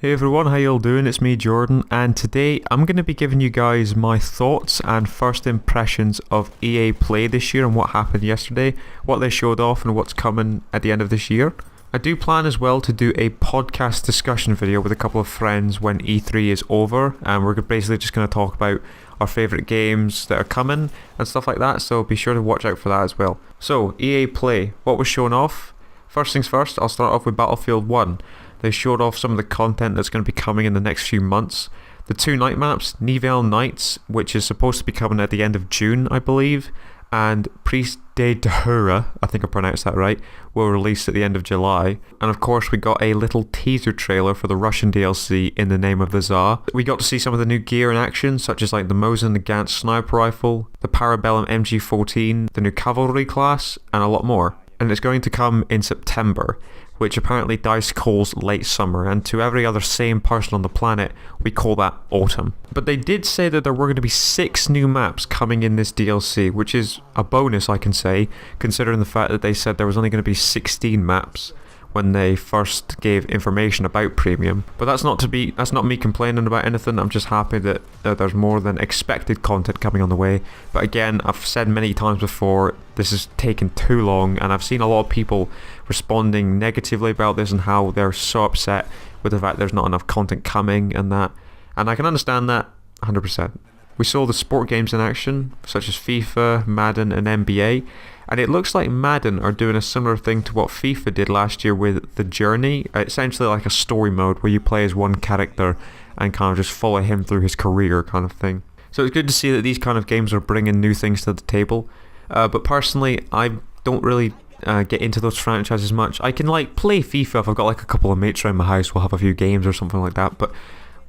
Hey everyone, how y'all doing? It's me, Jordan, and today I'm going to be giving you guys my thoughts and first impressions of EA Play this year and what happened yesterday, what they showed off and what's coming at the end of this year. I do plan as well to do a podcast discussion video with a couple of friends when E3 is over, and we're basically just going to talk about our favourite games that are coming and stuff like that, so be sure to watch out for that as well. So, EA Play, what was shown off? First things first, I'll start off with Battlefield 1. They showed off some of the content that's going to be coming in the next few months. The two night maps, Nivelle Nights, which is supposed to be coming at the end of June, I believe, and Priest de Dahura, I think I pronounced that right, will release at the end of July. And of course we got a little teaser trailer for the Russian DLC In the Name of the Tsar. We got to see some of the new gear in action, such as like the Mosin Nagant sniper rifle, the Parabellum MG14, the new cavalry class, and a lot more. And it's going to come in September, which apparently DICE calls late summer, and to every other sane person on the planet, we call that autumn. But they did say that there were going to be 6 new maps coming in this DLC, which is a bonus, I can say, considering the fact that they said there was only going to be 16 maps when they first gave information about Premium. But that's not me complaining about anything. I'm just happy that there's more than expected content coming on the way. But again, I've said many times before, this has taken too long, and I've seen a lot of people responding negatively about this and how they're so upset with the fact there's not enough content coming and that. And I can understand that 100%. We saw the sport games in action, such as FIFA, Madden and NBA, and it looks like Madden are doing a similar thing to what FIFA did last year with The Journey, essentially like a story mode where you play as one character and kind of just follow him through his career kind of thing. So it's good to see that these kind of games are bringing new things to the table, but personally I don't really get into those franchises much. I can like play FIFA if I've got like a couple of mates around my house, we'll have a few games or something like that, but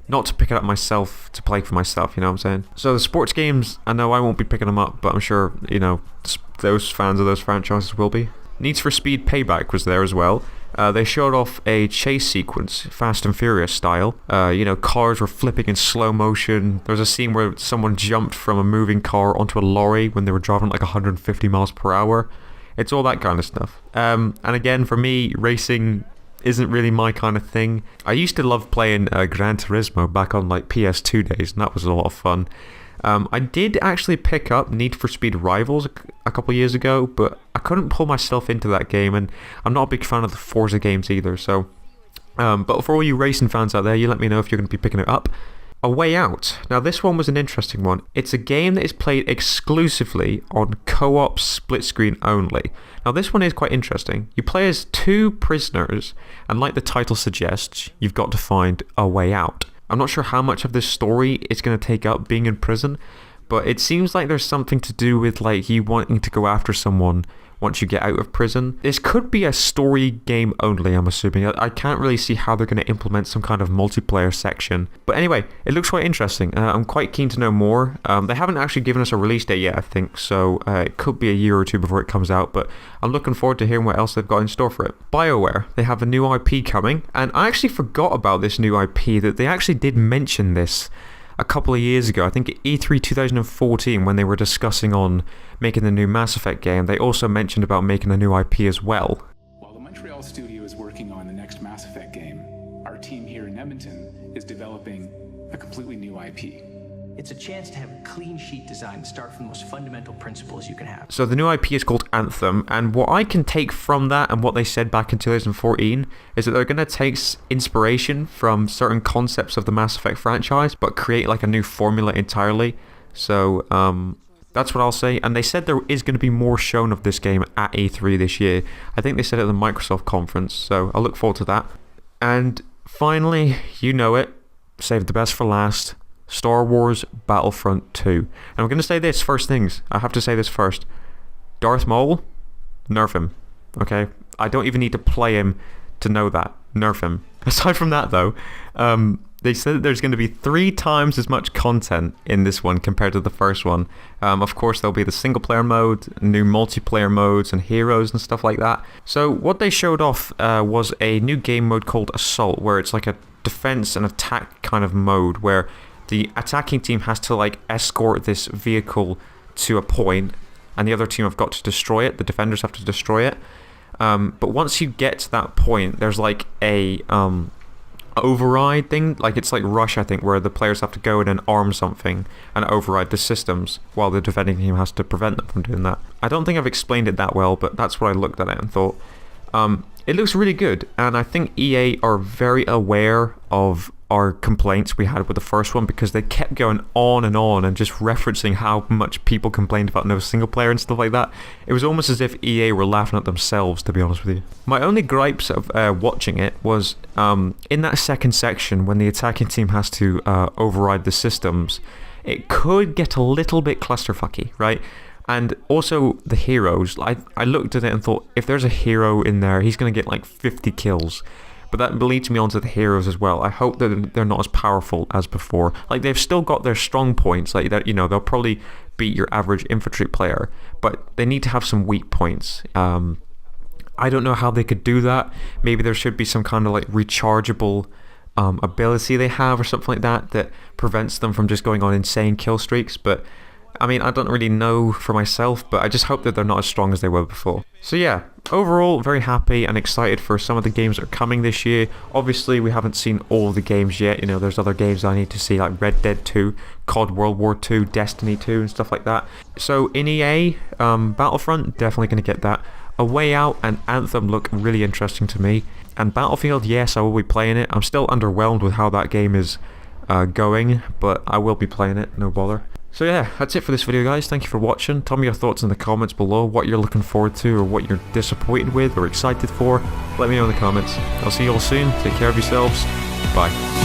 not to pick it up myself, to play for myself, you know what I'm saying? So the sports games, I know I won't be picking them up, but I'm sure, you know, those fans of those franchises will be. Need for Speed Payback was there as well. They showed off a chase sequence, Fast and Furious style. You know, cars were flipping in slow motion. There was a scene where someone jumped from a moving car onto a lorry when they were driving like 150 miles per hour. It's all that kind of stuff. And again, for me, racing isn't really my kind of thing. I used to love playing Gran Turismo back on like PS2 days, and that was a lot of fun. I did actually pick up Need for Speed Rivals a couple of years ago, but I couldn't pull myself into that game, and I'm not a big fan of the Forza games either, so but for all you racing fans out there, you let me know if you're going to be picking it up. A Way Out. Now this one was an interesting one. It's a game that is played exclusively on co-op split screen only. Now this one is quite interesting. You play as 2 prisoners, and like the title suggests, you've got to find a way out. I'm not sure how much of this story it's going to take up being in prison, but it seems like there's something to do with like you wanting to go after someone once you get out of prison. This could be a story game only, I'm assuming. I can't really see how they're going to implement some kind of multiplayer section. But anyway, it looks quite interesting. I'm quite keen to know more. They haven't actually given us a release date yet, I think, so it could be a year or two before it comes out, but I'm looking forward to hearing what else they've got in store for it. BioWare, they have a new IP coming, and I actually forgot about this new IP, that they actually did mention this a couple of years ago. I think at E3 2014, when they were discussing on making the new Mass Effect game, they also mentioned about making a new IP as well. While the Montreal studio is working on the next Mass Effect game, our team here in Edmonton is developing a completely new IP. It's a chance to have a clean sheet design and start from the most fundamental principles you can have. So the new IP is called Anthem, and what I can take from that and what they said back in 2014 is that they're going to take inspiration from certain concepts of the Mass Effect franchise, but create like a new formula entirely. So that's what I'll say. And they said there is going to be more shown of this game at E3 this year. I think they said at the Microsoft conference, so I'll look forward to that. And finally, you know it, save the best for last, Star Wars Battlefront 2. And I'm going to say this first things. I have to say this first. Darth Maul, nerf him. Okay? I don't even need to play him to know that. Nerf him. Aside from that though, they said that there's going to be 3 times as much content in this one compared to the first one. Of course, there'll be the single player mode, new multiplayer modes and heroes and stuff like that. So what they showed off was a new game mode called Assault, where it's like a defense and attack kind of mode where the attacking team has to like escort this vehicle to a point, and the other team have got to destroy it. The defenders have to destroy it. But once you get to that point, there's like a override thing. Like it's like Rush, I think, where the players have to go in and arm something and override the systems while the defending team has to prevent them from doing that. I don't think I've explained it that well, but that's what I looked at it and thought. It looks really good, and I think EA are very aware of our complaints we had with the first one, because they kept going on and just referencing how much people complained about no single player and stuff like that. It was almost as if EA were laughing at themselves, to be honest with you. My only gripes of watching it was in that second section when the attacking team has to override the systems, it could get a little bit clusterfucky, right? And also the heroes, I looked at it and thought, if there's a hero in there, he's going to get like 50 kills. But that leads me on to the heroes as well. I hope that they're not as powerful as before. Like, they've still got their strong points, like that, you know, they'll probably beat your average infantry player, but they need to have some weak points. I don't know how they could do that. Maybe there should be some kind of like rechargeable ability they have or something like that that prevents them from just going on insane kill streaks. But I mean, I don't really know for myself, but I just hope that they're not as strong as they were before. So yeah, overall, very happy and excited for some of the games that are coming this year. Obviously, we haven't seen all the games yet. You know, there's other games I need to see, like Red Dead 2, COD World War 2, Destiny 2, and stuff like that. So in EA, Battlefront, definitely going to get that. A Way Out and Anthem look really interesting to me. And Battlefield, yes, I will be playing it. I'm still underwhelmed with how that game is going, but I will be playing it, no bother. So yeah, that's it for this video, guys. Thank you for watching. Tell me your thoughts in the comments below, what you're looking forward to or what you're disappointed with or excited for. Let me know in the comments. I'll see you all soon. Take care of yourselves. Bye.